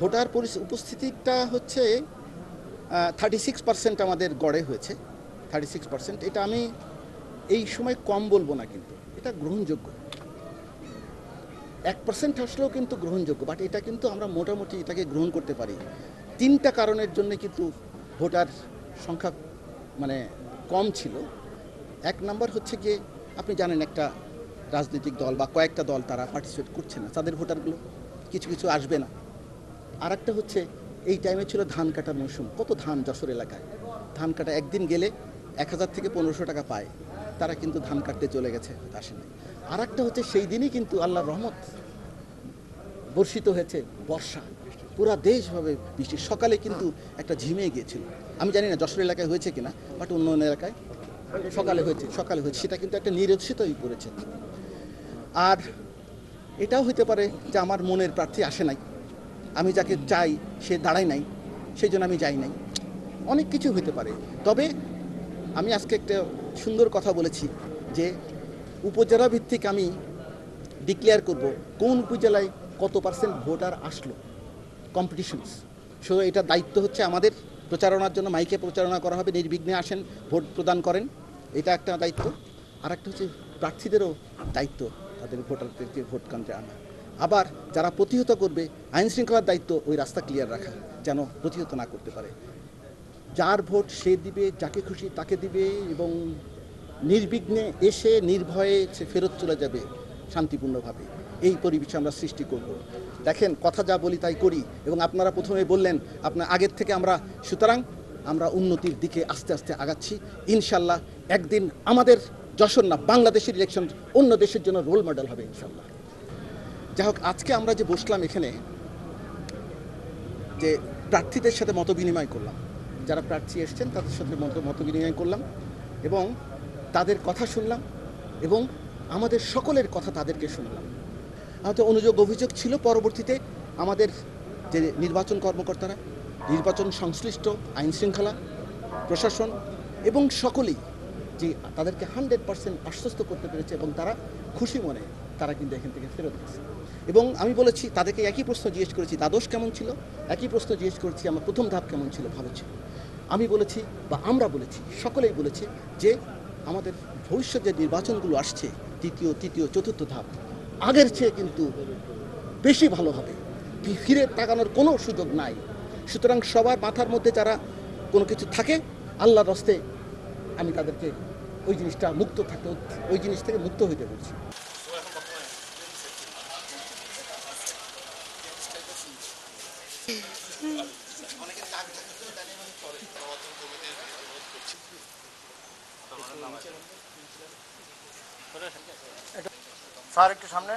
Voter উপস্থিতিটা হচ্ছে 36% আমাদের গড়ে হয়েছে। 36%, এটা আমি এই সময় কম বলবো না, কিন্তু এটা গ্রহণযোগ্য। 1% আসলেও কিন্তু গ্রহণযোগ্য, বাট এটা কিন্তু আমরা মোটামুটি এটাকে গ্রহণ করতে পারি। 3টা কারণের জন্য কিন্তু ভোটার সংখ্যা মানে কম ছিল। 1 নাম্বার হচ্ছে গিয়ে, আপনি জানেন একটা রাজনৈতিক দল বা কয়েকটা দল তারা পার্টিসিপেট করছে না, তাদের ভোটারগুলো কিছু কিছু আসবে না। আর একটা হচ্ছে এই টাইমে ছিল ধান কাটার মৌসুম, কত ধান যশোর এলাকায়, ধান কাটা একদিন গেলে 1000 থেকে 1500 টাকা পায়, তারা কিন্তু ধান কাটতে চলে গেছে, আসেনি। আর একটা হচ্ছে সেই দিনই কিন্তু আল্লাহর রহমত বর্ষিত হয়েছে, বর্ষা পুরা দেশভাবে বৃষ্টি, সকালে কিন্তু একটা ঝিমিয়ে গিয়েছিল। আমি জানি না যশোর এলাকায় হয়েছে কিনা, বাট অন্য অন্য এলাকায় সকালে হয়েছে, সেটা কিন্তু একটা নিরুৎসিত হয়ে পড়েছে। আর এটাও হতে পারে যে আমার মনের প্রার্থী আসে নাই, আমি যাকে চাই সে দাঁড়ায় নাই, সেই জন্য আমি যাই নাই, অনেক কিছু হতে পারে। তবে আমি আজকে একটা সুন্দর কথা বলেছি যে উপজেলা ভিত্তিক আমি ডিক্লেয়ার করব কোন উপজেলায় কত পার্সেন্ট ভোটার আসলো, কম্পিটিশনস। সো এটা দায়িত্ব হচ্ছে আমাদের, প্রচারণার জন্য মাইকে প্রচারণা করা হবে, নির্বিঘ্নে আসেন, ভোট প্রদান করেন, এটা একটা দায়িত্ব। আর একটা হচ্ছে প্রার্থীদেরও দায়িত্ব তাদের ভোটারদেরকে ভোট কেন্দ্রে আনা। আবার যারা প্রতিহত করবে, আইন শৃঙ্খলার দায়িত্ব ওই রাস্তা ক্লিয়ার রাখা, যেন প্রতিহত না করতে পারে। যার ভোট সে দিবে, যাকে খুশি তাকে দিবে, এবং নির্বিঘ্নে এসে নির্ভয়ে সে ফেরত চলে যাবে শান্তিপূর্ণভাবে। এই পরিবেশ আমরা সৃষ্টি করব। দেখেন, কথা যা বলি তাই করি, এবং আপনারা প্রথমে বললেন আপনার আগের থেকে আমরা, সুতরাং আমরা উন্নতির দিকে আস্তে আস্তে আগাচ্ছি ইনশাল্লাহ। একদিন আমাদের যশোর না, বাংলাদেশের ইলেকশন অন্য দেশের জন্য রোল মডেল হবে ইনশাল্লাহ। যাই হোক, আজকে আমরা যে বসলাম এখানে, যে প্রার্থীদের সাথে মত বিনিময় করলাম, যারা প্রার্থী এসছেন তাদের সাথে মত বিনিময় করলাম, এবং তাদের কথা শুনলাম, এবং আমাদের সকলের কথা তাদেরকে শুনলাম। আমাদের অনুযোগ অভিযোগ ছিল পরবর্তীতে আমাদের যে নির্বাচন কর্মকর্তারা, নির্বাচন সংশ্লিষ্ট আইন শৃঙ্খলা প্রশাসন এবং সকলেই যে তাদেরকে 100% আশ্বস্ত করতে পেরেছে, এবং তারা খুশি মনে তারা কিন্তু এখান থেকে ফেরত গেছে। এবং আমি বলেছি তাদেরকে, একই প্রশ্ন জিজ্ঞেস করেছি দ্বাদশ কেমন ছিল, একই প্রশ্ন জিজ্ঞেস করেছি আমার প্রথম ধাপ কেমন ছিল, ভালো ছিল। আমি বলেছি, বা আমরা বলেছি, সকলেই বলেছে যে আমাদের ভবিষ্যৎ যে নির্বাচনগুলো আসছে, দ্বিতীয়, তৃতীয়, চতুর্থ ধাপ, আগের চেয়ে কিন্তু বেশি ভালো হবে, ফিরে তাকানোর কোনো সুযোগ নাই। সুতরাং সবার মাথার মধ্যে যারা কোনো কিছু থাকে, আল্লাহর রাস্তে আমি তাদেরকে ওই জিনিসটা মুক্ত থাকতে, ওই জিনিস থেকে মুক্ত হইতে বলছি। স্যার একটু সামনে।